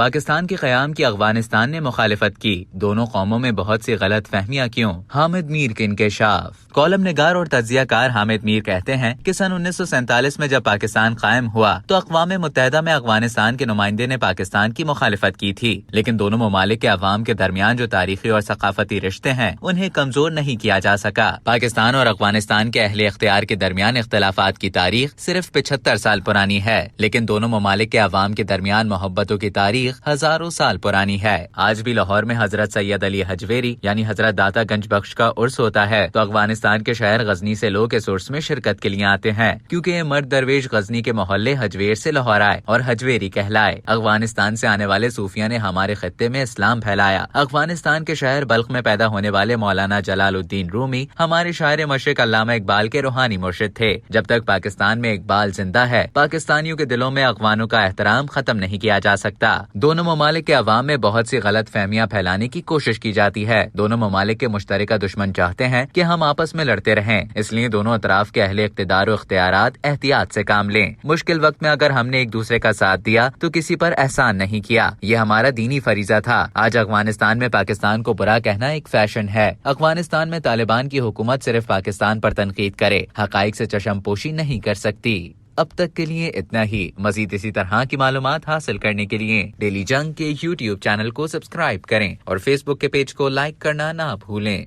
پاکستان کے قیام کی افغانستان نے مخالفت کی، دونوں قوموں میں بہت سی غلط فہمیاں کیوں؟ حامد میر کے انکشاف۔ کالم نگار اور تجزیہ کار حامد میر کہتے ہیں کہ سن 1947 میں جب پاکستان قائم ہوا تو اقوام متحدہ میں افغانستان کے نمائندے نے پاکستان کی مخالفت کی تھی، لیکن دونوں ممالک کے عوام کے درمیان جو تاریخی اور ثقافتی رشتے ہیں انہیں کمزور نہیں کیا جا سکا۔ پاکستان اور افغانستان کے اہل اختیار کے درمیان اختلافات کی تاریخ صرف 75 سال پرانی ہے، لیکن دونوں ممالک کے عوام کے درمیان محبتوں کی تاریخ ہزاروں سال پرانی ہے۔ آج بھی لاہور میں حضرت سید علی حجویری یعنی حضرت داتا گنج بخش کا عرس ہوتا ہے تو افغانستان کے شہر غزنی سے لوگ اس عرس میں شرکت کے لیے آتے ہیں، کیونکہ یہ مرد درویش غزنی کے محلے حجویر سے لاہور آئے اور حجویری کہلائے۔ افغانستان سے آنے والے صوفیہ نے ہمارے خطے میں اسلام پھیلایا۔ افغانستان کے شہر بلخ میں پیدا ہونے والے مولانا جلال الدین رومی ہمارے شاعر مشرق علامہ اقبال کے روحانی مرشد تھے۔ جب تک پاکستان میں اقبال زندہ ہے، پاکستانیوں کے دلوں میں افغانوں کا احترام ختم نہیں کیا جا سکتا۔ دونوں ممالک کے عوام میں بہت سی غلط فہمیاں پھیلانے کی کوشش کی جاتی ہے۔ دونوں ممالک کے مشترکہ دشمن چاہتے ہیں کہ ہم آپس میں لڑتے رہیں، اس لیے دونوں اطراف کے اہل اقتدار و اختیارات احتیاط سے کام لیں۔ مشکل وقت میں اگر ہم نے ایک دوسرے کا ساتھ دیا تو کسی پر احسان نہیں کیا، یہ ہمارا دینی فریضہ تھا۔ آج افغانستان میں پاکستان کو برا کہنا ایک فیشن ہے۔ افغانستان میں طالبان کی حکومت صرف پاکستان پر تنقید کرے، حقائق سے چشم پوشی نہیں کر سکتی۔ اب تک کے لیے اتنا ہی۔ مزید اسی طرح کی معلومات حاصل کرنے کے لیے ڈیلی جنگ کے YouTube چینل کو سبسکرائب کریں اور فیس بک کے پیج کو لائک کرنا نہ بھولیں۔